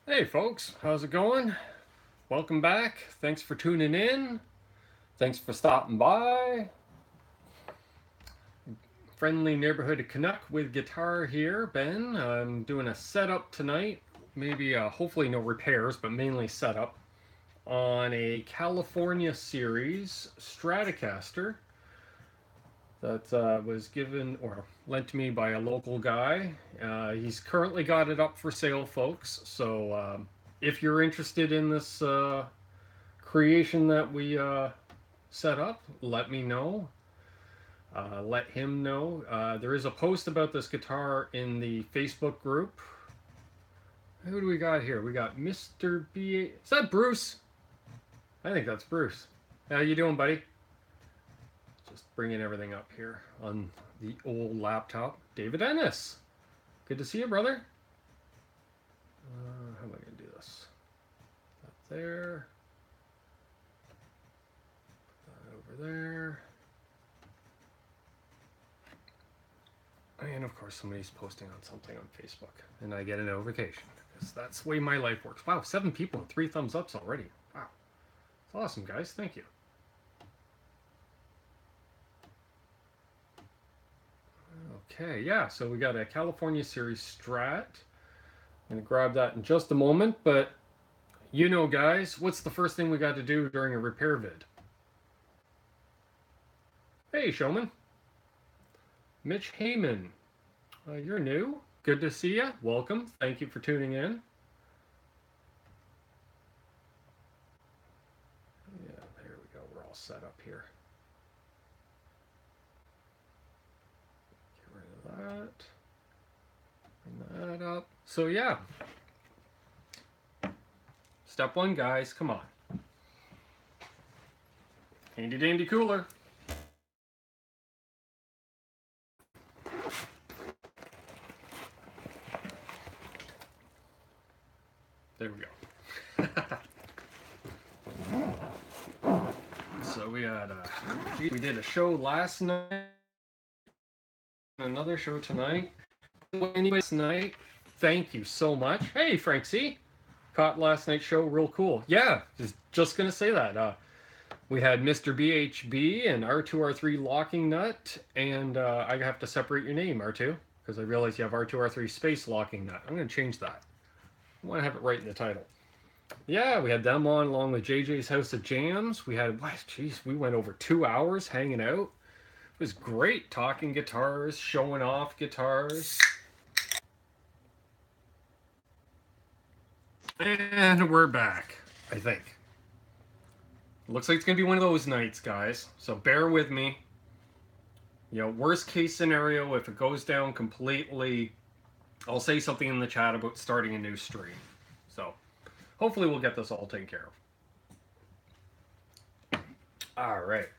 Hey folks, how's it going? Welcome back. Thanks for tuning in. Thanks for stopping by. Friendly neighborhood Canuck with guitar here, Ben. I'm doing a setup tonight. Maybe, hopefully no repairs, but mainly setup on a California series Stratocaster that was given or lent to me by a local guy. He's currently got it up for sale, folks. So if you're interested in this creation that we set up, let me know. Let him know. There is a post about this guitar in the Facebook group. Who do we got here? We got Mr. B. Is that Bruce? I think that's Bruce. How you doing, buddy? Just bringing everything up here on the old laptop. David Ennis. Good to see you, brother. How am I going to do this? That there. Put that over there. And of course, somebody's posting on something on Facebook, and I get a notification because that's the way my life works. Wow, 7 people and 3 thumbs ups already. Wow, it's awesome, guys. Thank you. Okay, yeah, so we got a California Series Strat. I'm going to grab that in just a moment, but you know, guys, what's the first thing we got to do during a repair vid? Hey, Showman. Mitch Heyman. You're new. Good to see you. Welcome. Thank you for tuning in. Yeah, there we go. We're all set up here. Get rid of that. Bring that up. So yeah. Step 1, guys. Come on. Handy dandy cooler. There we go. So we had we did a show last night, another show tonight. Anyways, tonight, thank you so much. Hey, Frank C. Caught last night's show real cool. Yeah, just gonna say that. We had Mr. BHB and R2R3 locking nut, and I have to separate your name, R2, because I realize you have R2R3 space locking nut. I'm gonna change that. I want to have it right in the title. Yeah, we had them on along with JJ's House of Jams. We had, geez, we went over 2 hours hanging out. It was great talking guitars, showing off guitars. And we're back, I think. Looks like it's going to be one of those nights, guys. So bear with me. You know, worst case scenario, if it goes down completely, I'll say something in the chat about starting a new stream. So hopefully we'll get this all taken care of. All right.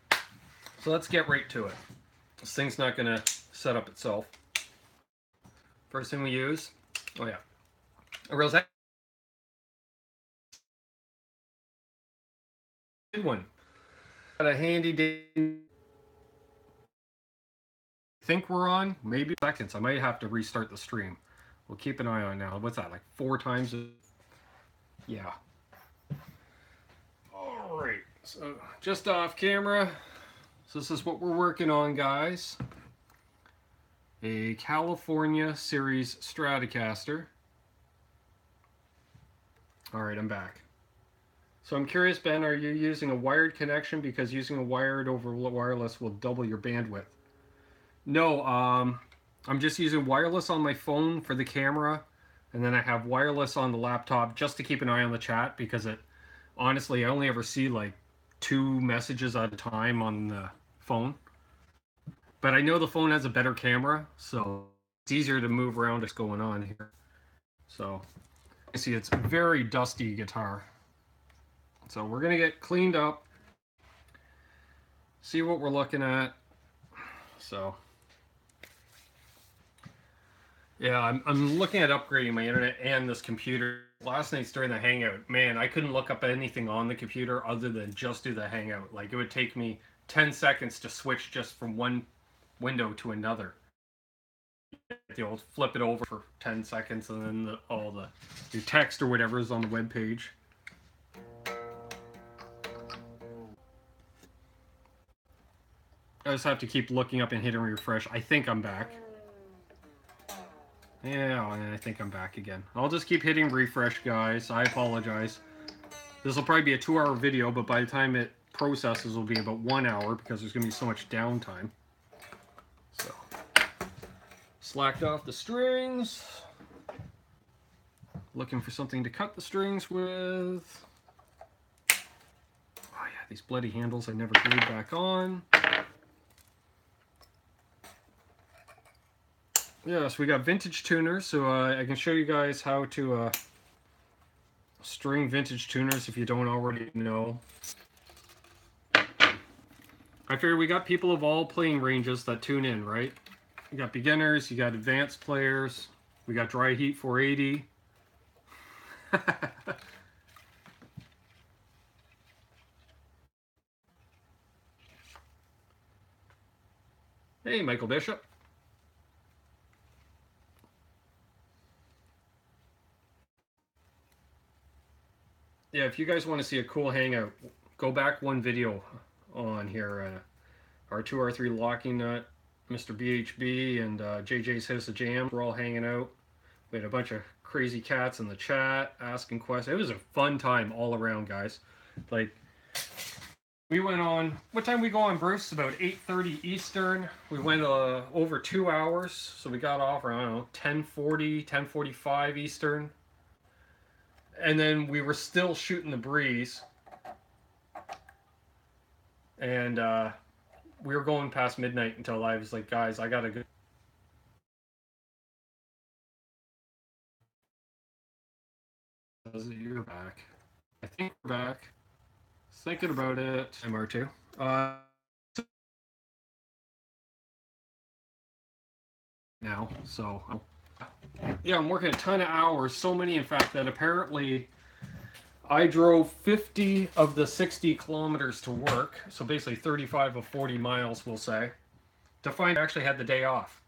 So let's get right to it. This thing's not going to set up itself. First thing we use, oh yeah, a real good one. Got a handy day. Think we're on maybe seconds. I might have to restart the stream. We'll keep an eye on now. What's that, like 4 times? Yeah. All right. So just off camera. So this is what we're working on, guys. A California Series Stratocaster. All right, I'm back. So I'm curious, Ben, are you using a wired connection? Because using a wired over wireless will double your bandwidth. No, I'm just using wireless on my phone for the camera, and then I have wireless on the laptop just to keep an eye on the chat, because honestly, I only ever see like 2 messages at a time on the phone. But I know the phone has a better camera, so it's easier to move around what's going on here. So you see it's a very dusty guitar. So we're gonna get cleaned up, see what we're looking at. So yeah, I'm looking at upgrading my internet and this computer. Last night during the hangout, man, I couldn't look up anything on the computer other than just do the hangout. Like, it would take me 10 seconds to switch just from one window to another. you'll flip it over for 10 seconds and then all the your text or whatever is on the web page. I just have to keep looking up and hitting refresh. I think I'm back. Yeah, I think I'm back again. I'll just keep hitting refresh, guys. I apologize. This will probably be a 2-hour video, but by the time it processes, it'll be about 1 hour because there's going to be so much downtime. So, slacked off the strings. Looking for something to cut the strings with. Oh yeah, these bloody handles I never glued back on. Yeah, so we got vintage tuners, so I can show you guys how to string vintage tuners if you don't already know. I figure we got people of all playing ranges that tune in, right? You got beginners, you got advanced players, we got dry heat 480. Hey, Michael Bishop. Yeah, if you guys want to see a cool hangout, go back one video on here. R2, R3 Locking Nut, Mr. BHB, and JJ's House of Jam. We're all hanging out. We had a bunch of crazy cats in the chat asking questions. It was a fun time all around, guys. Like, we went on, what time we go on, Bruce? About 8:30 Eastern. We went over 2 hours, so we got off around, I don't know, 10:40, 10:45 Eastern. And then we were still shooting the breeze. And we were going past midnight until I was like, guys, I gotta go. You're back. I think we're back. Thinking about it. MR2. Now, so yeah, I'm working a ton of hours. So many, in fact, that apparently I drove 50 of the 60 kilometers to work. So basically 35 of 40 miles, we'll say, to find I actually had the day off.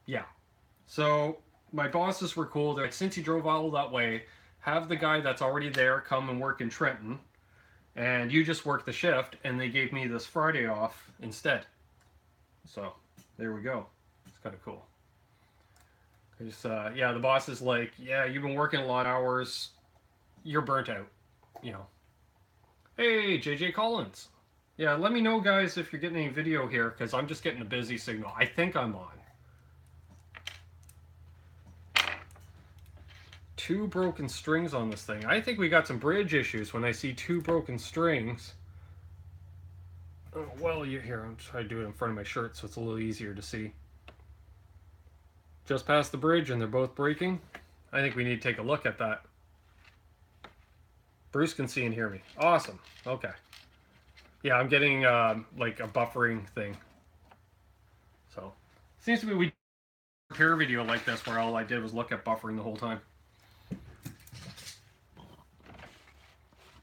Yeah. So my bosses were cool. They're like, since you drove all that way, have the guy that's already there come and work in Trenton, and you just work the shift. And they gave me this Friday off instead. So there we go. It's kind of cool. Yeah, the boss is like, yeah, you've been working a lot of hours. You're burnt out, you know. Hey, JJ Collins. Yeah, let me know, guys, if you're getting any video here, because I'm just getting a busy signal. I think I'm on. 2 broken strings on this thing. I think we got some bridge issues when I see 2 broken strings. Oh, well, you're here. I'm trying to do it in front of my shirt so it's a little easier to see. Just past the bridge and they're both breaking. I think we need to take a look at that. Bruce can see and hear me. Awesome. Okay. Yeah, I'm getting like a buffering thing. So, seems to be we repair video like this where all I did was look at buffering the whole time.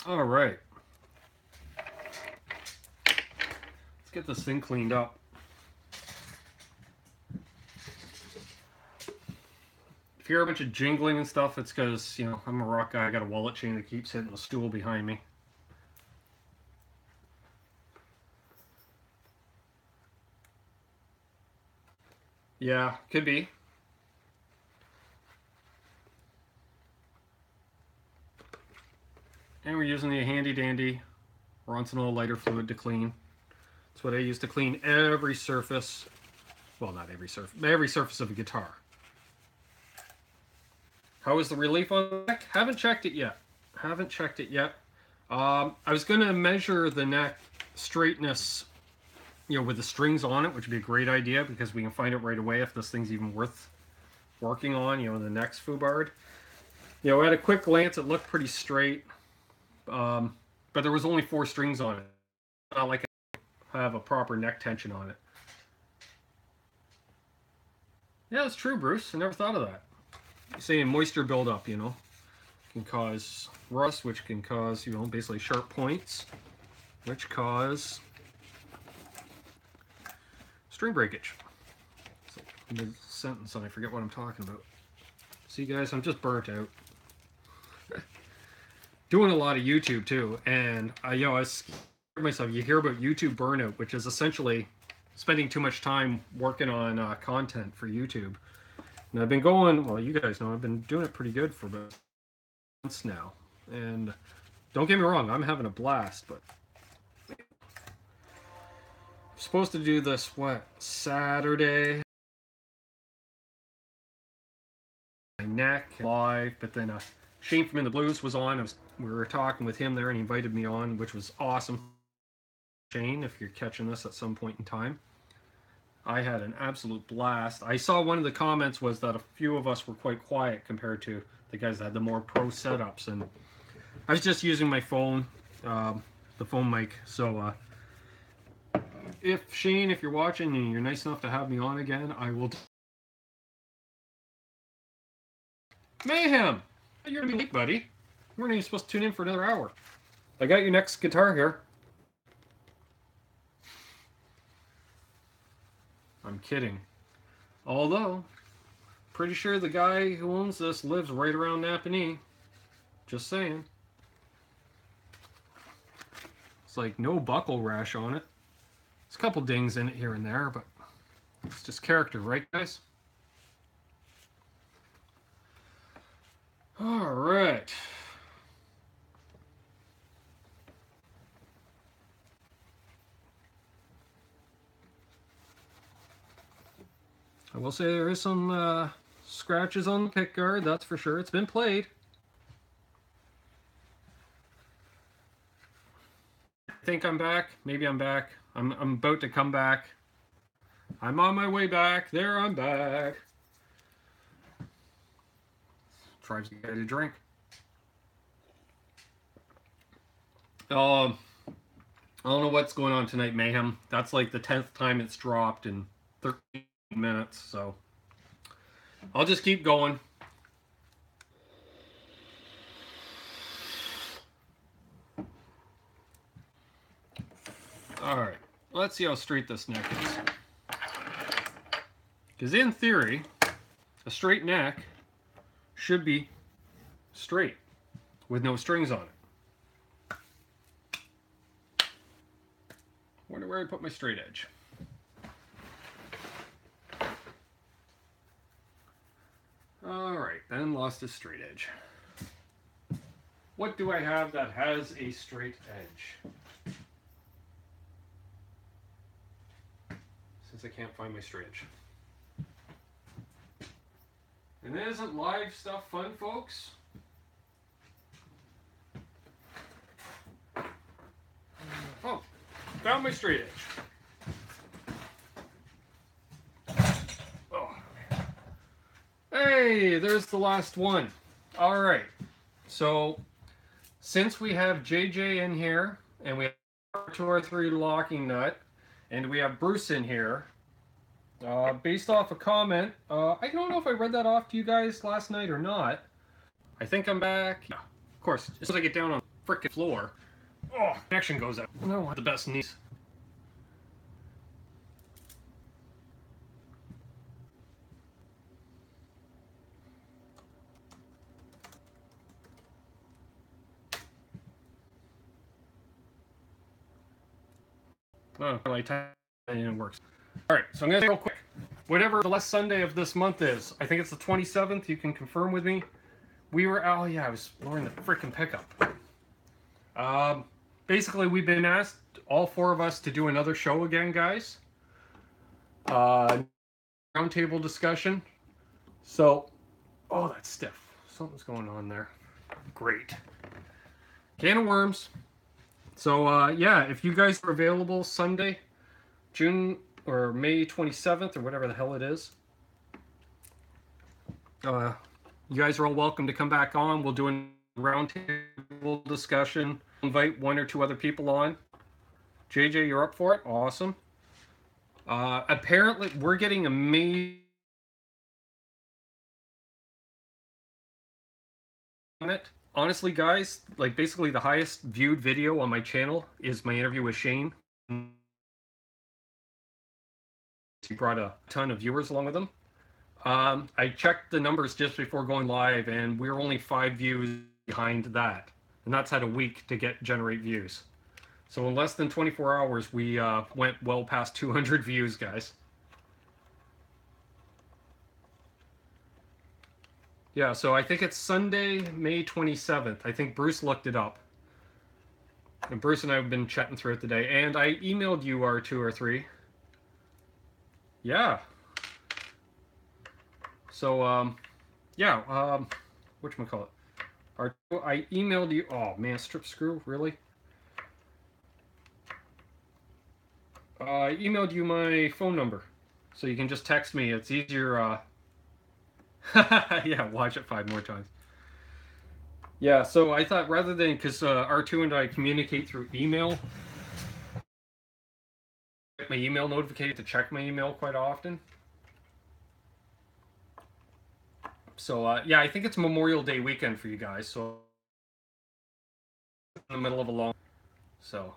All right. Let's get this thing cleaned up. If you hear a bunch of jingling and stuff, it's because, you know, I'm a rock guy. I got a wallet chain that keeps hitting the stool behind me. Yeah, could be. And we're using the handy dandy Ronson lighter fluid to clean. That's what I use to clean every surface. Well, not every surface, but every surface of a guitar. How is the relief on the neck? Haven't checked it yet. Haven't checked it yet. I was going to measure the neck straightness, you know, with the strings on it, which would be a great idea because we can find it right away if this thing's even worth working on, you know, the next foobarred. You know, at a quick glance, it looked pretty straight, but there was only 4 strings on it. Not like I have a proper neck tension on it. Yeah, that's true, Bruce. I never thought of that. Saying moisture buildup, you know, can cause rust, which can cause, you know, basically sharp points, which cause string breakage. So mid-sentence and I forget what I'm talking about. See, guys, I'm just burnt out. Doing a lot of YouTube too, and I scared myself. You hear about YouTube burnout, which is essentially spending too much time working on content for YouTube. And I've been going, well, you guys know, I've been doing it pretty good for about months now. And don't get me wrong, I'm having a blast, but I'm supposed to do this, what, Saturday? My neck live, but then Shane from In the Blues was on. We were talking with him there, and he invited me on, which was awesome. Shane, if you're catching this at some point in time, I had an absolute blast. I saw one of the comments was that a few of us were quite quiet compared to the guys that had the more pro setups, and I was just using my phone, the phone mic. So if Shane, if you're watching and you're nice enough to have me on again, I will. Mayhem! You're gonna be late, buddy. You weren't even supposed to tune in for another hour. I got your next guitar here. I'm kidding. Although, pretty sure the guy who owns this lives right around Napanee. Just saying. It's like no buckle rash on it. There's a couple dings in it here and there, but it's just character, right, guys? All right. I will say there is some scratches on the pick guard, that's for sure. It's been played. I think I'm back. Maybe I'm back. I'm about to come back. I'm on my way back. There, I'm back. Tries to get a drink. I don't know what's going on tonight, Mayhem. That's like the 10th time it's dropped in 13 minutes, so I'll just keep going. Alright, let's see how straight this neck is. Because in theory, a straight neck should be straight with no strings on it. Wonder where I put my straight edge. Alright, Ben lost his straight edge. What do I have that has a straight edge? Since I can't find my straight edge. And isn't live stuff fun, folks? Oh, found my straight edge. Oh. Hey, there's the last one. All right. So, since we have JJ in here, and we have 2 or 3 locking nut, and we have Bruce in here, based off a comment, I don't know if I read that off to you guys last night or not. I think I'm back. Yeah, of course, as soon as I get down on the frickin' floor, oh, connection goes out. No, the best knees. Oh, I type and it works. All right, so I'm gonna say real quick. Whatever the last Sunday of this month is, I think it's the 27th. You can confirm with me. We were, oh yeah, I was lowering the freaking pickup. Basically, we've been asked, all 4 of us, to do another show again, guys. Roundtable discussion. So, oh, that's stiff. Something's going on there. Great. Can of worms. So, yeah, if you guys are available Sunday, June or May 27th or whatever the hell it is, you guys are all welcome to come back on. We'll do a roundtable discussion. Invite 1 or 2 other people on. JJ, you're up for it? Awesome. Apparently, we're getting amazing. Honestly, guys, like basically the highest viewed video on my channel is my interview with Shane. He brought a ton of viewers along with him. I checked the numbers just before going live, and we're only 5 views behind that, and that's had a week to generate views. So in less than 24 hours, we went well past 200 views, guys. Yeah, so I think it's Sunday, May 27th. I think Bruce looked it up. And Bruce and I have been chatting throughout the day. And I emailed you our 2 or 3. Yeah. So, yeah, whatchamacallit? I emailed you. Oh, man, strip screw? Really? I emailed you my phone number. So you can just text me. It's easier. Yeah, watch it 5 more times. Yeah, so I thought rather than, because R2 and I communicate through email, my email notification to check my email quite often. So, yeah, I think it's Memorial Day weekend for you guys. So, in the middle of a long. So,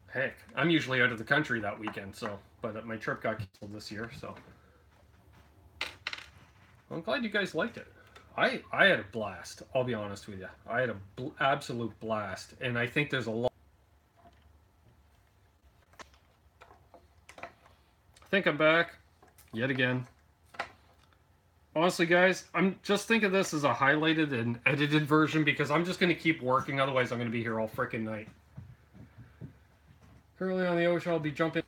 heck, I'm usually out of the country that weekend. So, but my trip got canceled this year. So, I'm glad you guys liked it. I had a blast. I'll be honest with you. I had an absolute blast, and I think there's a lot. I think I'm back yet again. Honestly, guys, I'm just think of this as a highlighted and edited version because I'm just going to keep working. Otherwise, I'm going to be here all freaking night. Currently on the ocean, I'll be jumping.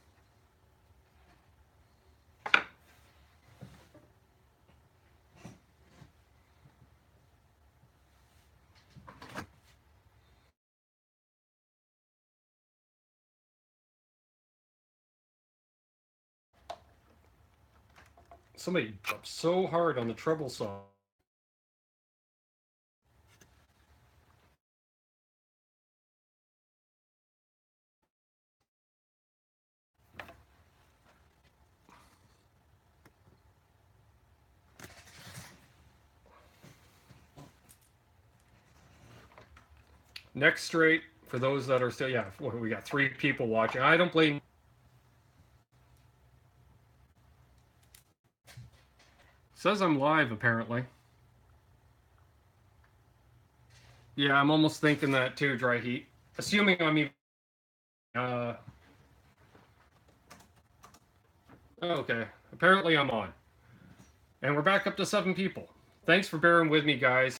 Somebody jumped so hard on the treble saw. Next straight, for those that are still, yeah, we got 3 people watching. I don't blame. Says I'm live, apparently. Yeah, I'm almost thinking that too, dry heat. Assuming I'm even. Okay, apparently I'm on. And we're back up to 7 people. Thanks for bearing with me, guys.